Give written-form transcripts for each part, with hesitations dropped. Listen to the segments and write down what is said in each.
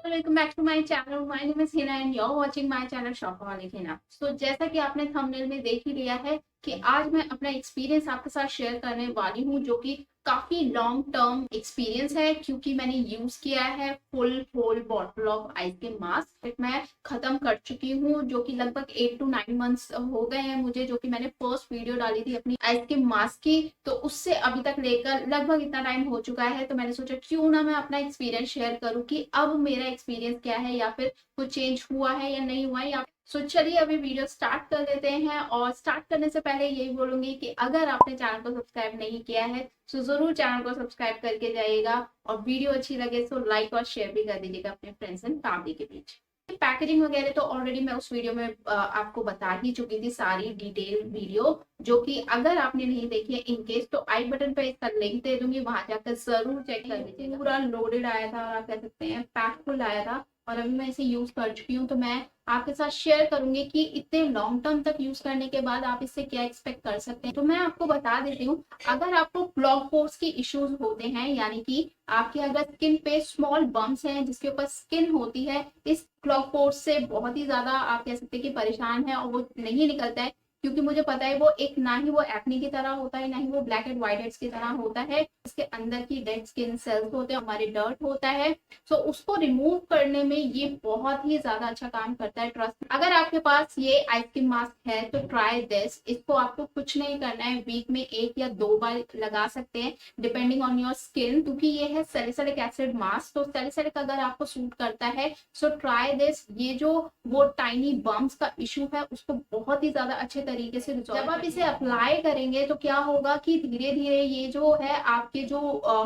Welcome back to my channel. My name is Hina and you are watching my channel shopaholic Hina. So जैसा कि आपने thumbnail में देख ही लिया है कि आज मैं अपना एक्सपीरियंस आपके साथ शेयर करने वाली हूँ, जो कि काफी लॉन्ग टर्म एक्सपीरियंस है, क्योंकि मैंने यूज किया है full whole bottle of ice के मास्क। मैं खत्म कर चुकी हूँ, जो कि लगभग 8 to 9 मंथ्स हो गए हैं मुझे, जो कि मैंने फर्स्ट वीडियो डाली थी अपनी आइस के मास्क की। तो उससे अभी तक लेकर लगभग इतना टाइम हो चुका है, तो मैंने सोचा क्यों ना मैं अपना एक्सपीरियंस शेयर करूँ कि अब मेरा एक्सपीरियंस क्या है, या फिर कुछ चेंज हुआ है या नहीं हुआ है। या सो चलिए अभी वीडियो स्टार्ट कर देते हैं। और स्टार्ट करने से पहले यही बोलूंगी कि अगर आपने चैनल को सब्सक्राइब नहीं किया है तो जरूर चैनल को सब्सक्राइब करके जाइएगा, और वीडियो अच्छी लगे तो लाइक और शेयर भी कर दीजिएगा अपने फ्रेंड्स एंड फैमिली के बीच। पैकेजिंग वगैरह तो ऑलरेडी मैं उस वीडियो में आपको बता ही चुकी थी, सारी डिटेल वीडियो, जो कि अगर आपने नहीं देखी है इन केस, तो आई बटन पे इसका लिंक दे दूंगी, वहां जाकर जरूर चेक कर लीजिएगा। पूरा लोडेड आया था, और आप कह सकते हैं पैक फुल आया था, और अभी मैं इसे यूज कर चुकी हूँ। तो मैं आपके साथ शेयर करूंगी कि इतने लॉन्ग टर्म तक यूज करने के बाद आप इससे क्या एक्सपेक्ट कर सकते हैं। तो मैं आपको बता देती हूँ, अगर आपको क्लॉग पोर्स की इश्यूज होते हैं, यानी कि आपके अगर स्किन पे स्मॉल बम्प्स हैं जिसके ऊपर स्किन होती है, इस क्लॉग पोर्स से बहुत ही ज्यादा आप कह सकते हैं कि परेशान है और वो नहीं निकलता है, क्योंकि मुझे पता है वो एक ना ही वो एक्ने की तरह होता है, ना ही वो ब्लैक एंड व्हाइट हेड्स की तरह होता है। इसके अंदर की डेड स्किन सेल्स होते हैं, हमारे डर्ट होता है। सो उसको रिमूव करने में ये बहुत ही ज्यादा अच्छा काम करता है, ट्रस्ट। अगर आपके पास ये आइस क्रीम मास्क है तो ट्राई दिस। इसको आपको कुछ नहीं करना है, वीक में 1 या 2 बार लगा सकते हैं डिपेंडिंग ऑन योर स्किन, क्योंकि ये है सैलिसिलिक एसिड मास्क। तो सैलिसिलिक अगर आपको सूट करता है सो ट्राई दिस। ये जो वो टाइनी बम्प्स का इशू है उसको बहुत ही ज्यादा अच्छे तरीके से रिजॉल्व। जब आप इसे अप्लाई करेंगे तो क्या होगा कि धीरे धीरे ये जो है आपके जो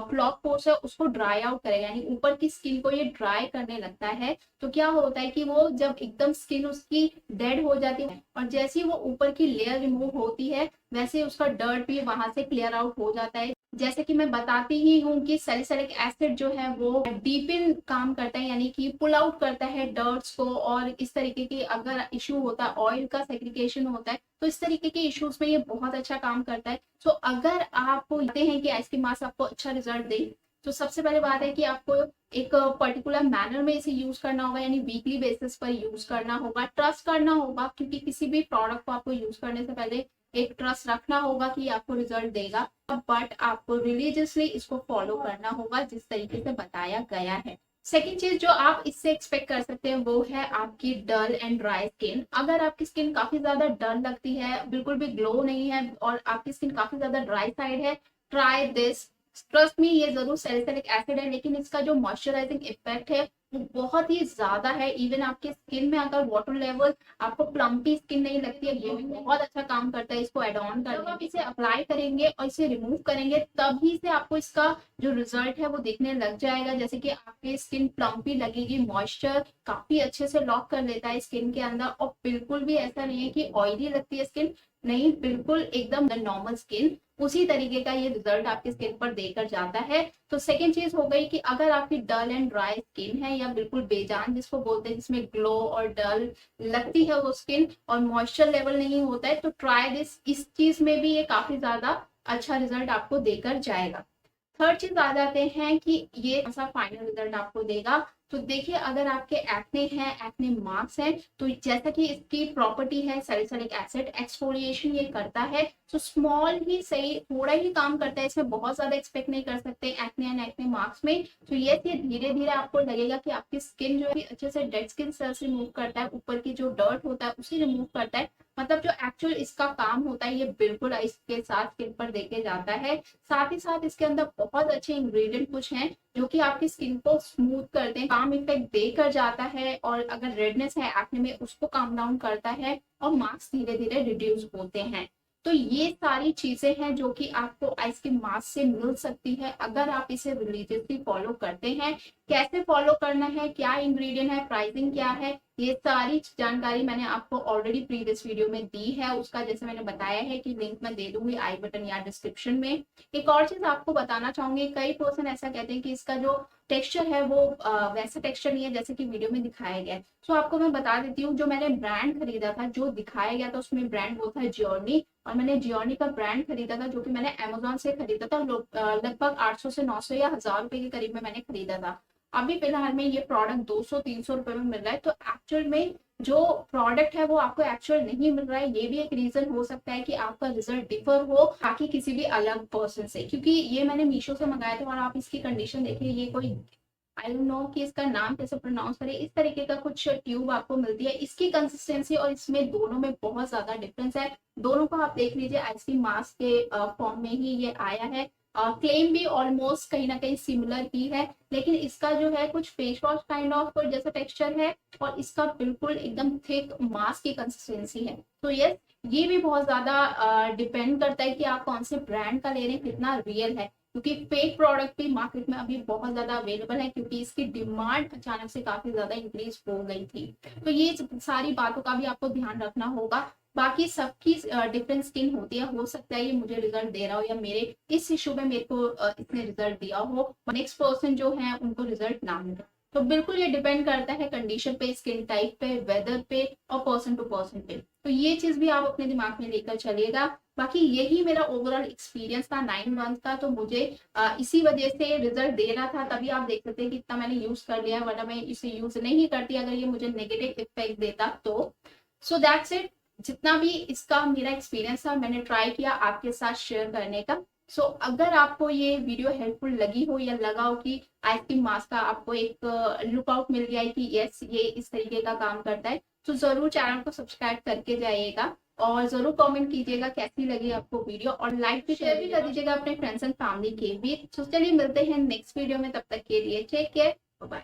क्लॉग पोर्स है उसको ड्राई आउट करेगा, यानी ऊपर की स्किन को ये ड्राई करने लगता है। तो क्या होता है कि वो जब एकदम स्किन उसकी डेड हो जाती है, और जैसे ही वो ऊपर की लेयर रिमूव होती है, वैसे उसका डर्ट भी वहां से क्लियर आउट हो जाता है। जैसे कि मैं बताती ही हूँ कि सैलिसिलिक एसिड जो है वो डीप इन काम करता है, यानी कि पुल आउट करता है डर्ट्स को। और इस तरीके की अगर इशू होता है, ऑयल का सेग्रीगेशन होता है, तो इस तरीके के इश्यूज में ये बहुत अच्छा काम करता है। सो अगर आप चाहते हैं कि आइस क्रीम मास्क आपको अच्छा रिजल्ट दे, तो सबसे पहले बात है कि आपको एक पर्टिकुलर मैनर में इसे यूज करना होगा, यानी वीकली बेसिस पर यूज करना होगा, ट्रस्ट करना होगा, क्योंकि किसी भी प्रोडक्ट को आपको यूज करने से पहले एक ट्रस्ट रखना होगा कि आपको रिजल्ट देगा। बट आपको रिलीजियसली इसको फॉलो करना होगा जिस तरीके से बताया गया है। सेकेंड चीज जो आप इससे एक्सपेक्ट कर सकते हैं वो है आपकी डल एंड ड्राई स्किन। अगर आपकी स्किन काफी ज्यादा डल लगती है, बिल्कुल भी ग्लो नहीं है, और आपकी स्किन काफी ज्यादा ड्राई साइड है, ट्राई दिस। ट्रस्ट मी, ये जरूर सैलिसिलिक एसिड है, लेकिन इसका जो मॉइस्चराइजिंग इफेक्ट है वो बहुत ही ज्यादा है। इवन आपके स्किन में अगर वाटर लेवल, आपको प्लम्पी स्किन नहीं लगती है, ये भी बहुत अच्छा काम करता है इसको एड ऑन कर। जब आप इसे अप्लाई करेंगे और इसे रिमूव करेंगे, तभी से आपको इसका जो रिजल्ट है वो दिखने लग जाएगा। जैसे कि आपकी स्किन प्लम्पी लगेगी, मॉइस्चर काफी अच्छे से लॉक कर लेता है स्किन के अंदर, और बिल्कुल भी ऐसा नहीं है कि ऑयली लगती है स्किन, नहीं, बिल्कुल एकदम नॉर्मल स्किन। उसी तरीके का ये रिजल्ट आपकी स्किन पर देकर जाता है। तो सेकेंड चीज हो गई कि अगर आपकी डल एंड ड्राई स्किन है, या बिल्कुल बेजान जिसको बोलते हैं, जिसमें ग्लो और डल लगती है वो स्किन, और मॉइस्चर लेवल नहीं होता है, तो ट्राई दिस। इस चीज में भी ये काफी ज्यादा अच्छा रिजल्ट आपको देकर जाएगा। थर्ड चीज आ जाते हैं कि ये ऐसा फाइनल रिजल्ट आपको देगा। तो देखिए, अगर आपके एक्ने हैं, एक्ने मार्क्स हैं, तो जैसा कि इसकी प्रॉपर्टी है सैलिसिलिक एसिड, एक्सफोलिएशन ये करता है। तो स्मॉल ही सही, थोड़ा ही काम करता है, इसमें बहुत ज्यादा एक्सपेक्ट नहीं कर सकते एक्ने एंड एक्ने मार्क्स में। तो ये धीरे धीरे आपको लगेगा कि आपकी स्किन जो है अच्छे से डेड स्किन सेल्स रिमूव करता है, ऊपर की जो डर्ट होता है उसे रिमूव करता है। मतलब जो एक्चुअल इसका काम होता है, ये बिल्कुल इसके साथ स्किन पर देके जाता है। साथ ही साथ इसके अंदर बहुत अच्छे इंग्रेडिएंट कुछ हैं जो कि आपकी स्किन को स्मूथ करते हैं, काम इफेक्ट देकर जाता है, और अगर रेडनेस है एक्ने में उसको काम डाउन करता है, और मार्क्स धीरे धीरे रिड्यूस होते हैं। तो ये सारी चीजें हैं जो कि आपको आइस क्रीम मास्क से मिल सकती है अगर आप इसे रिलीजियसली फॉलो करते हैं। कैसे फॉलो करना है, क्या इंग्रेडिएंट है, प्राइसिंग क्या है, ये सारी जानकारी मैंने आपको ऑलरेडी प्रीवियस वीडियो में दी है। उसका जैसे मैंने बताया है कि लिंक मैं दे दूंगी आई बटन या डिस्क्रिप्शन में। एक और चीज आपको बताना चाहूंगी, कई पर्सन ऐसा कहते हैं कि इसका जो टेक्सचर है वो वैसा टेक्सचर नहीं है जैसे कि वीडियो में दिखाया गया है। सो आपको मैं बता देती हूँ, जो मैंने ब्रांड खरीदा था, जो दिखाया गया था उसमें ब्रांड वो था जियोनी, और मैंने जियोनी का ब्रांड खरीदा था जो कि मैंने अमेजोन से खरीदा था। लगभग 800 से 900 या 1000 रुपए के करीब में मैंने खरीदा था। अभी फिलहाल में ये प्रोडक्ट 200-300 रुपए में मिल रहा है, तो एक्चुअल में जो प्रोडक्ट है वो आपको एक्चुअल नहीं मिल रहा है। ये भी एक रीजन हो सकता है कि आपका रिजल्ट डिफर हो बाकी किसी भी अलग पर्सन से, क्योंकि ये मैंने मीशो से मंगाया था और आप इसकी कंडीशन देखिए, ये कोई आई डोंट नो कि इसका नाम कैसे प्रोनाउंस करें, इस तरीके का कुछ ट्यूब आपको मिलती है। इसकी कंसिस्टेंसी और इसमें दोनों में बहुत ज्यादा डिफरेंस है। दोनों को आप देख लीजिए, आइसक्रीम मास्क के फॉर्म में ही ये आया है। क्लेम भी ऑलमोस्ट कहीं ना कहीं सिमिलर ही है, लेकिन इसका जो है कुछ फेस वॉश काइंड ऑफ जैसा टेक्सचर है और इसका बिल्कुल एकदम थिक मास्क की कंसिस्टेंसी है। तो यस, ये भी बहुत ज्यादा डिपेंड करता है कि आप कौन से ब्रांड का ले रहे हैं, कितना रियल है, क्योंकि फेक प्रोडक्ट भी मार्केट में अभी बहुत ज्यादा अवेलेबल है, क्योंकि इसकी डिमांड अचानक से काफी ज्यादा इंक्रीज हो गई थी। तो ये सारी बातों का भी आपको ध्यान रखना होगा। बाकी सबकी डिफरेंट स्किन होती है, हो सकता है ये मुझे रिजल्ट दे रहा हो या मेरे इस इशू में मेरे को इसने रिजल्ट दिया हो, नेक्स्ट पर्सन जो है उनको रिजल्ट ना मिले। तो बिल्कुल ये डिपेंड करता है कंडीशन पे, स्किन टाइप पे, वेदर पे और पर्सन टू पर्सन पे। तो ये चीज भी आप अपने दिमाग में लेकर चलिएगा। बाकी यही मेरा ओवरऑल एक्सपीरियंस था 9 मंथ का, तो मुझे इसी वजह से रिजल्ट दे रहा था, तभी आप देख सकते हैं कि इतना मैंने यूज कर लिया, वरना मैं इसे यूज नहीं करती अगर ये मुझे नेगेटिव इफेक्ट देता तो। सो दैट्स इट, जितना भी इसका मेरा एक्सपीरियंस था मैंने ट्राई किया आपके साथ शेयर करने का। सो अगर आपको ये वीडियो हेल्पफुल लगी हो या लगा हो कि आइसक्रीम मास्क का आपको एक लुकआउट मिल गया है कि यस ये इस तरीके का काम करता है, तो जरूर चैनल को सब्सक्राइब करके जाइएगा और जरूर कमेंट कीजिएगा कैसी लगी आपको वीडियो, और लाइक भी शेयर भी कर दीजिएगा अपने फ्रेंड्स एंड फैमिली के भी। तो चलिए मिलते हैं नेक्स्ट वीडियो में, तब तक के लिए टेक केयर, बाय।